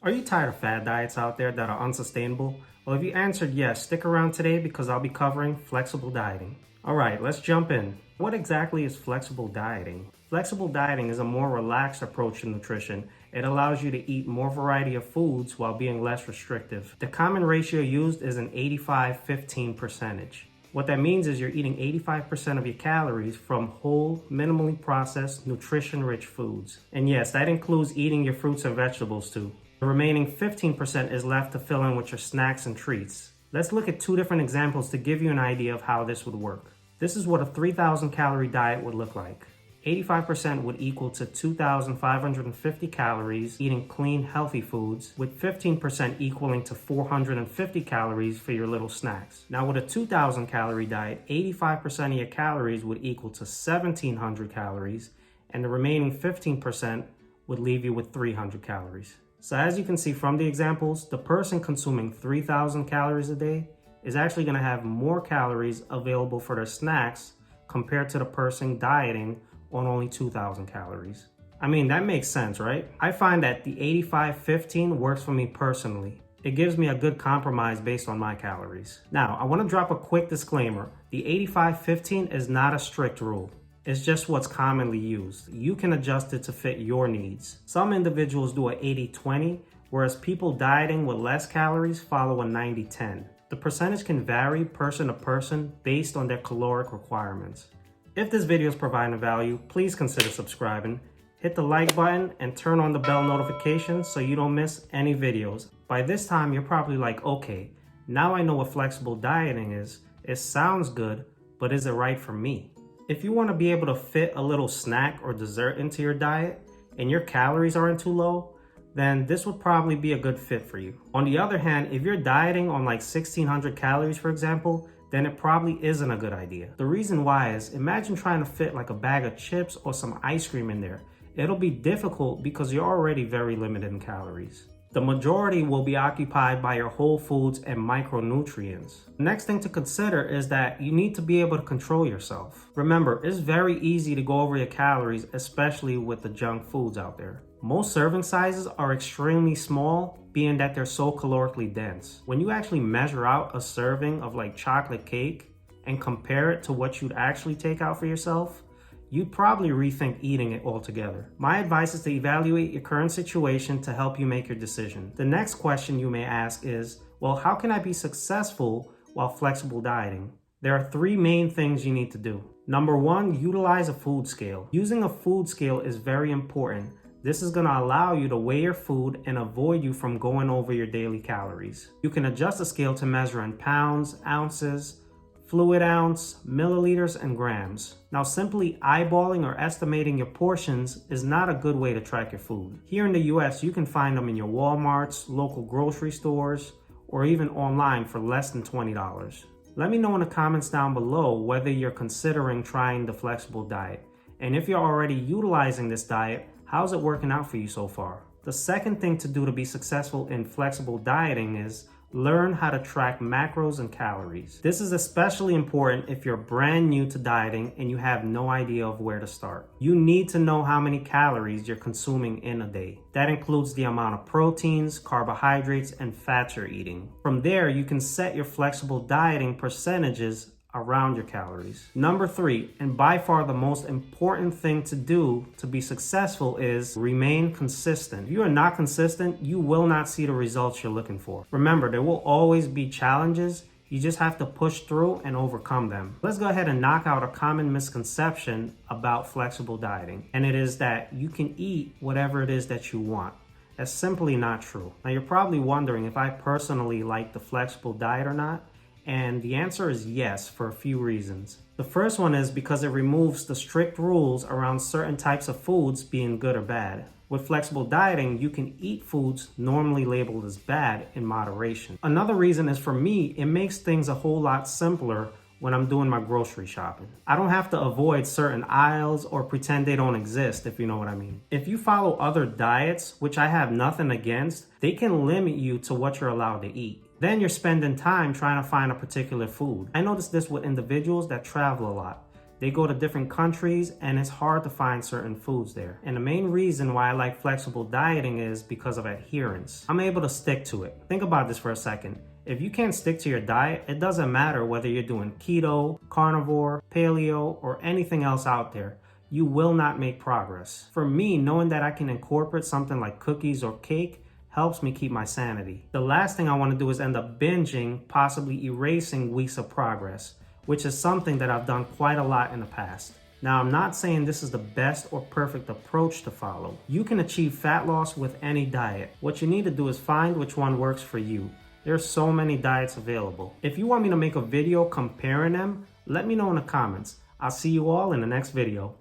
Are you tired of fad diets out there that are unsustainable? Well, if you answered yes, stick around today because I'll be covering flexible dieting. Alright, let's jump in. What exactly is flexible dieting? Flexible dieting is a more relaxed approach to nutrition. It allows you to eat more variety of foods while being less restrictive. The common ratio used is an 85-15 percentage. What that means is you're eating 85% of your calories from whole, minimally processed, nutrition-rich foods. And yes, that includes eating your fruits and vegetables too. The remaining 15% is left to fill in with your snacks and treats. Let's look at two different examples to give you an idea of how this would work. This is what a 3,000 calorie diet would look like. 85% would equal to 2,550 calories eating clean, healthy foods, with 15% equaling to 450 calories for your little snacks. Now with a 2,000 calorie diet, 85% of your calories would equal to 1,700 calories, and the remaining 15% would leave you with 300 calories. So as you can see from the examples, the person consuming 3,000 calories a day is actually going to have more calories available for their snacks compared to the person dieting on only 2,000 calories. I mean, that makes sense, right? I find that the 85-15 works for me personally. It gives me a good compromise based on my calories. Now, I want to drop a quick disclaimer. The 85-15 is not a strict rule. It's just what's commonly used. You can adjust it to fit your needs. Some individuals do an 80-20, whereas people dieting with less calories follow a 90-10. The percentage can vary person to person based on their caloric requirements. If this video is providing value, please consider subscribing. Hit the like button and turn on the bell notification so you don't miss any videos. By this time, you're probably like, okay, now I know what flexible dieting is. It sounds good, but is it right for me? If you want to be able to fit a little snack or dessert into your diet and your calories aren't too low, then this would probably be a good fit for you. On the other hand, if you're dieting on like 1,600 calories, for example, then it probably isn't a good idea. The reason why is, imagine trying to fit like a bag of chips or some ice cream in there. It'll be difficult because you're already very limited in calories. The majority will be occupied by your whole foods and micronutrients. The next thing to consider is that you need to be able to control yourself. Remember, it's very easy to go over your calories, especially with the junk foods out there. Most serving sizes are extremely small, being that they're so calorically dense. When you actually measure out a serving of like chocolate cake and compare it to what you'd actually take out for yourself, you'd probably rethink eating it altogether. My advice is to evaluate your current situation to help you make your decision. The next question you may ask is, well, how can I be successful while flexible dieting? There are three main things you need to do. Number one, utilize a food scale. Using a food scale is very important. This is going to allow you to weigh your food and avoid you from going over your daily calories. You can adjust the scale to measure in pounds, ounces, fluid ounce, milliliters, and grams. Now, simply eyeballing or estimating your portions is not a good way to track your food. Here in the US, you can find them in your Walmarts, local grocery stores, or even online for less than $20. Let me know in the comments down below whether you're considering trying the flexible diet. And if you're already utilizing this diet, how's it working out for you so far? The second thing to do to be successful in flexible dieting is learn how to track macros and calories. This is especially important if you're brand new to dieting and you have no idea of where to start. You need to know how many calories you're consuming in a day. That includes the amount of proteins, carbohydrates, and fats you're eating. From there, you can set your flexible dieting percentages around your calories. Number three, and by far the most important thing to do to be successful, is remain consistent. If you are not consistent, you will not see the results you're looking for. Remember, there will always be challenges. You just have to push through and overcome them. Let's go ahead and knock out a common misconception about flexible dieting, and it is that you can eat whatever it is that you want. That's simply not true. Now, you're probably wondering if I personally like the flexible diet or not. And the answer is yes, for a few reasons. The first one is because it removes the strict rules around certain types of foods being good or bad. With flexible dieting, you can eat foods normally labeled as bad in moderation. Another reason is, for me, it makes things a whole lot simpler when I'm doing my grocery shopping. I don't have to avoid certain aisles or pretend they don't exist, if you know what I mean. If you follow other diets, which I have nothing against, they can limit you to what you're allowed to eat. Then you're spending time trying to find a particular food. I noticed this with individuals that travel a lot. They go to different countries and it's hard to find certain foods there. And the main reason why I like flexible dieting is because of adherence. I'm able to stick to it. Think about this for a second. If you can't stick to your diet, it doesn't matter whether you're doing keto, carnivore, paleo, or anything else out there. You will not make progress. For me, knowing that I can incorporate something like cookies or cake helps me keep my sanity. The last thing I want to do is end up binging, possibly erasing weeks of progress, which is something that I've done quite a lot in the past. Now, I'm not saying this is the best or perfect approach to follow. You can achieve fat loss with any diet. What you need to do is find which one works for you. There's so many diets available. If you want me to make a video comparing them, let me know in the comments. I'll see you all in the next video.